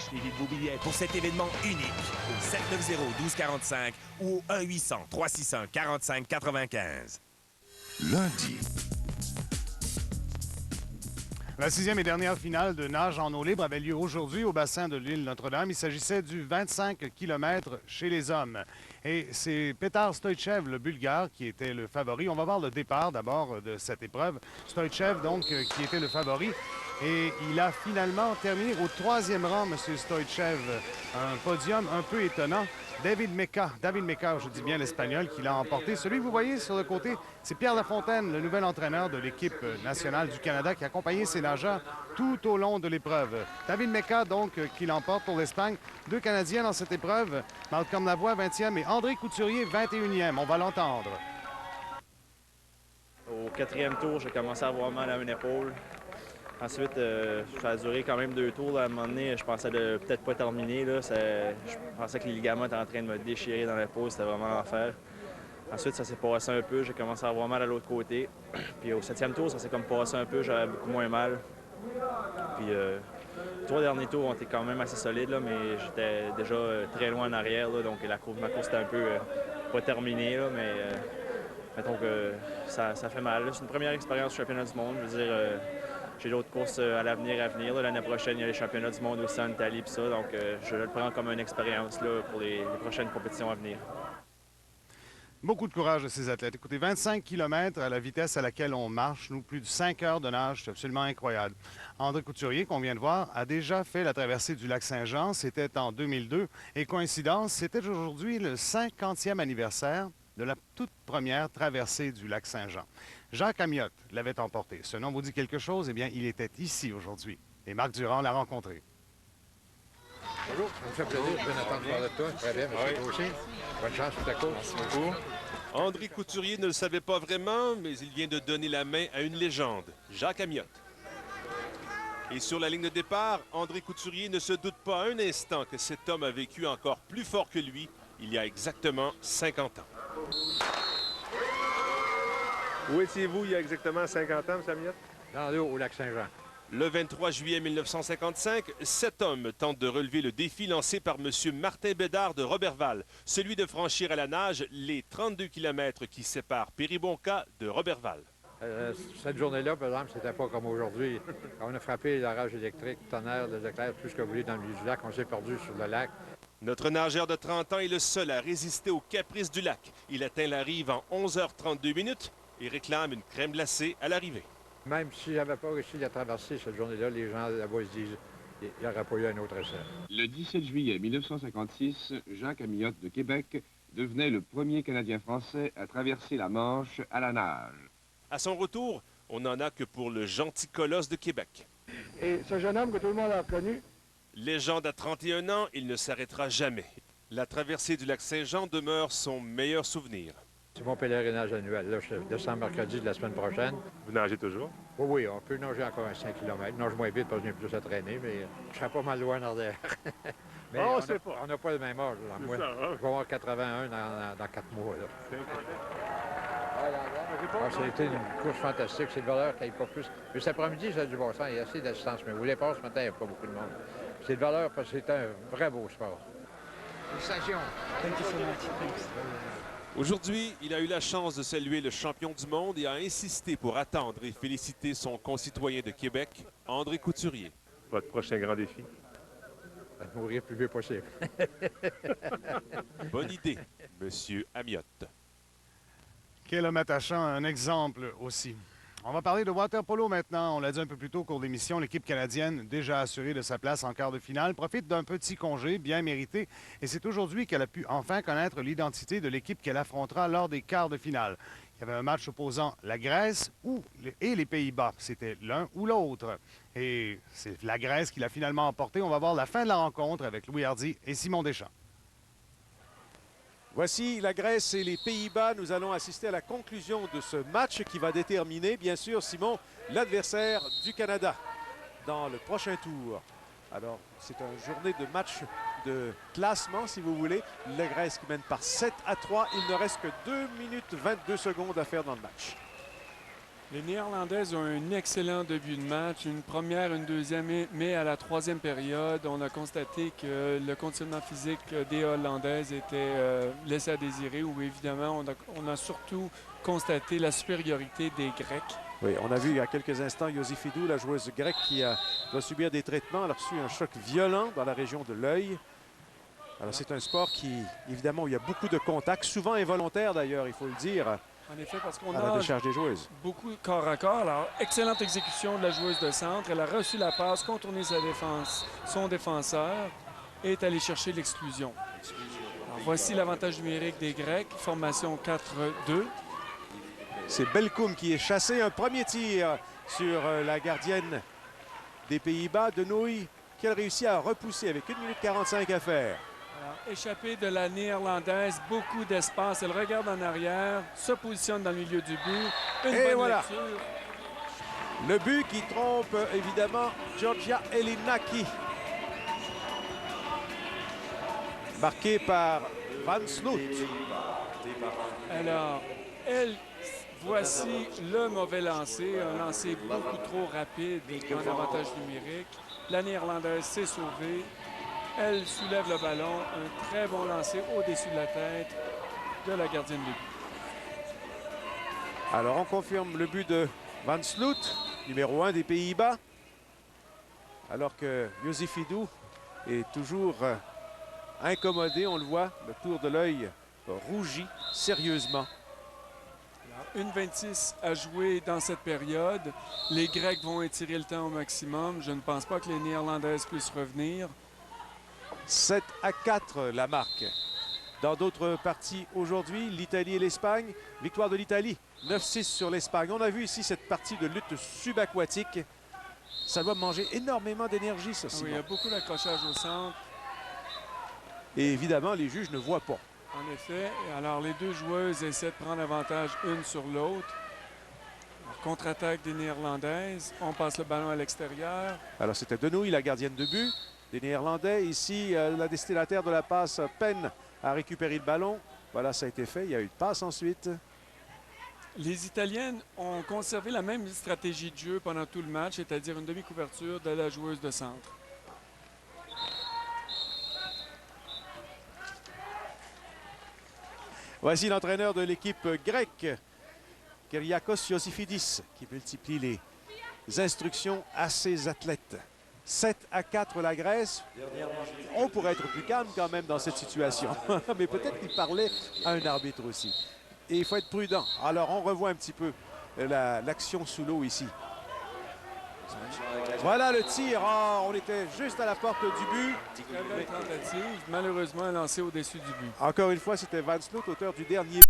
Achetez vite vos billets pour cet événement unique au 790-1245 ou au 1-800-361-45-95. Lundi. La sixième et dernière finale de nage en eau libre avait lieu aujourd'hui au bassin de l'île Notre-Dame. Il s'agissait du 25 km chez les hommes. Et c'est Petar Stoïchev, le Bulgare, qui était le favori. On va voir le départ d'abord de cette épreuve. Stoïchev, donc, qui était le favori. Et il a finalement terminé au troisième rang, M. Stoïchev. Un podium un peu étonnant. David Mecca, je dis bien l'Espagnol, qui l'a emporté. Celui que vous voyez sur le côté, c'est Pierre Lafontaine, le nouvel entraîneur de l'équipe nationale du Canada, qui a accompagné ses nageurs tout au long de l'épreuve. David Mecca, donc, qui l'emporte pour l'Espagne. Deux Canadiens dans cette épreuve, Malcolm Lavoie, 20e, et André Couturier, 21e. On va l'entendre. Au quatrième tour, j'ai commencé à avoir mal à une épaule. Ensuite, ça a duré quand même 2 tours. Là. À un moment donné, je pensais de peut-être pas terminer. Là. Je pensais que les ligaments étaient en train de me déchirer dans l'épaule. C'était vraiment l'enfer. Ensuite, ça s'est passé un peu. J'ai commencé à avoir mal à l'autre côté. Puis au 7e tour, ça s'est comme passé un peu. J'avais beaucoup moins mal. Puis les 3 derniers tours ont été quand même assez solides, là, mais j'étais déjà très loin en arrière. Là, donc ma course était un peu pas terminée. Là, mais mettons que ça fait mal. C'est une première expérience au championnat du monde. Je veux dire... J'ai d'autres courses à l'avenir à venir. L'année prochaine, il y a les championnats du monde aussi en Italie puis ça. Donc, je le prends comme une expérience là, pour les prochaines compétitions à venir. Beaucoup de courage de ces athlètes. Écoutez, 25 km à la vitesse à laquelle on marche, nous, plus de 5 heures de nage, c'est absolument incroyable. André Couturier, qu'on vient de voir, a déjà fait la traversée du lac Saint-Jean. C'était en 2002. Et coïncidence, c'était aujourd'hui le 50e anniversaire de la toute première traversée du lac Saint-Jean. Jacques Amiotte l'avait emporté. Ce nom vous dit quelque chose? Eh bien, il était ici aujourd'hui. Et Marc Durand l'a rencontré. Bonjour, ça me fait plaisir. Je viens d'entendre parler de toi. Très bien, M. Gaucher. Bonne chance pour ta course. Merci beaucoup. André Couturier ne le savait pas vraiment, mais il vient de donner la main à une légende, Jacques Amiotte. Et sur la ligne de départ, André Couturier ne se doute pas un instant que cet homme a vécu encore plus fort que lui il y a exactement 50 ans. Où étiez-vous il y a exactement 50 ans, M. Amiotte? Dans l'eau, au lac Saint-Jean. Le 23 juillet 1955, 7 hommes tentent de relever le défi lancé par M. Martin Bédard de Roberval, celui de franchir à la nage les 32 km qui séparent Péribonka de Roberval. Cette journée-là, par exemple, c'était pas comme aujourd'hui. On a frappé l'orage électrique, tonnerre, les éclairs, tout ce que vous voulez dans le milieu du lac. On s'est perdu sur le lac. Notre nageur de 30 ans est le seul à résister aux caprices du lac. Il atteint la rive en 11h32 minutes et réclame une crème glacée à l'arrivée. Même si j'avais pas réussi à traverser cette journée-là, les gens là-bas se disent qu'il n'y aurait pas eu un autre essai. Le 17 juillet 1956, Jacques Amiotte de Québec devenait le premier Canadien français à traverser la Manche à la nage. À son retour, on n'en a que pour le gentil colosse de Québec. Et ce jeune homme que tout le monde a reconnu. Légende à 31 ans, il ne s'arrêtera jamais. La traversée du lac Saint-Jean demeure son meilleur souvenir. C'est mon pèlerinage annuel. Là, je descends mercredi de la semaine prochaine. Vous nagez toujours? Oui, on peut nager encore un 5 km. Nage moins vite parce que j'ai plus à traîner, mais je serais pas mal loin en arrière. Mais on n'a pas le même âge. Là. Moi, ça, hein? Je vais avoir 81 dans 4 mois. Là. Ça a été une course fantastique. C'est le valeur qui n'aille pas plus. Mais cet après-midi, j'ai du bon sens. Il y a assez d'assistance. Mais au départ, ce matin, il n'y a pas beaucoup de monde. C'est le valeur parce que c'est un vrai beau sport. Félicitations. Aujourd'hui, il a eu la chance de saluer le champion du monde et a insisté pour attendre et féliciter son concitoyen de Québec, André Couturier. Votre prochain grand défi? Mourir le plus vieux possible. Bonne idée, Monsieur Amiotte. Quel homme attachant, un exemple aussi. On va parler de water-polo maintenant. On l'a dit un peu plus tôt au cours de l'émission. L'équipe canadienne, déjà assurée de sa place en quart de finale, profite d'un petit congé bien mérité. Et c'est aujourd'hui qu'elle a pu enfin connaître l'identité de l'équipe qu'elle affrontera lors des quarts de finale. Il y avait un match opposant la Grèce et les Pays-Bas. C'était l'un ou l'autre. Et c'est la Grèce qui l'a finalement emporté. On va voir la fin de la rencontre avec Louis Hardy et Simon Deschamps. Voici la Grèce et les Pays-Bas. Nous allons assister à la conclusion de ce match qui va déterminer, bien sûr, Simon, l'adversaire du Canada dans le prochain tour. Alors, c'est une journée de match de classement, si vous voulez. La Grèce qui mène par 7-3. Il ne reste que 2 minutes 22 secondes à faire dans le match. Les Néerlandaises ont un excellent début de match, une première, une deuxième, mais à la troisième période, on a constaté que le conditionnement physique des Hollandaises était laissé à désirer, où évidemment on a surtout constaté la supériorité des Grecs. Oui, on a vu il y a quelques instants Iosifidou, la joueuse grecque qui doit subir des traitements. Elle a reçu un choc violent dans la région de l'œil. Alors c'est un sport qui, évidemment, où il y a beaucoup de contacts, souvent involontaires d'ailleurs, il faut le dire. En effet, parce qu'on à la a décharge des joueuses. beaucoup corps à corps. Alors, excellente exécution de la joueuse de centre. Elle a reçu la passe, contourné sa défense, son défenseur et est allée chercher l'exclusion. Alors, voici l'avantage numérique des Grecs. Formation 4-2. C'est Belkoum qui est chassé. Un premier tir sur la gardienne des Pays-Bas, De Nooy, qu'elle réussit à repousser avec 1 minute 45 à faire. Alors, échappée de la Néerlandaise, beaucoup d'espace. Elle regarde en arrière, se positionne dans le milieu du but. Une Et bonne voilà. lecture. Le but qui trompe évidemment Georgia Elinaki. Marqué par Van Sloot. Alors, voici le mauvais lancer. Un lancer beaucoup trop rapide en avantage numérique. La Néerlandaise s'est sauvée. Elle soulève le ballon. Un très bon lancer au-dessus de la tête de la gardienne de but. Alors on confirme le but de Van Sloot, numéro 1 des Pays-Bas. Alors que Iosifidou est toujours incommodé, on le voit, le tour de l'œil rougit sérieusement. Alors, 1,26 à jouer dans cette période. Les Grecs vont étirer le temps au maximum. Je ne pense pas que les Néerlandaises puissent revenir. 7-4 la marque. Dans d'autres parties aujourd'hui, l'Italie et l'Espagne. Victoire de l'Italie, 9-6 sur l'Espagne. On a vu ici cette partie de lutte subaquatique. Ça doit manger énormément d'énergie, ça, Simon. Oui, il y a beaucoup d'accrochage au centre. Et évidemment, les juges ne voient pas. En effet. Alors, les deux joueuses essaient de prendre avantage une sur l'autre. Contre-attaque des Néerlandaises. On passe le ballon à l'extérieur. Alors, c'était De Nooy, la gardienne de but des Néerlandais. Ici, la destinataire de la passe peine à récupérer le ballon. Voilà, ça a été fait. Il y a eu de passe ensuite. Les Italiennes ont conservé la même stratégie de jeu pendant tout le match, c'est-à-dire une demi-couverture de la joueuse de centre. Voici l'entraîneur de l'équipe grecque, Kyriakos Iosifidis, qui multiplie les instructions à ses athlètes. 7-4 la Grèce. On pourrait être plus calme quand même dans cette situation. Mais peut-être qu'il parlait à un arbitre aussi. Et il faut être prudent. Alors on revoit un petit peu l'action sous l'eau ici. Voilà le tir. Oh, on était juste à la porte du but. Très belle tentative, malheureusement lancée au-dessus du but. Encore une fois, c'était Van Sloot, auteur du dernier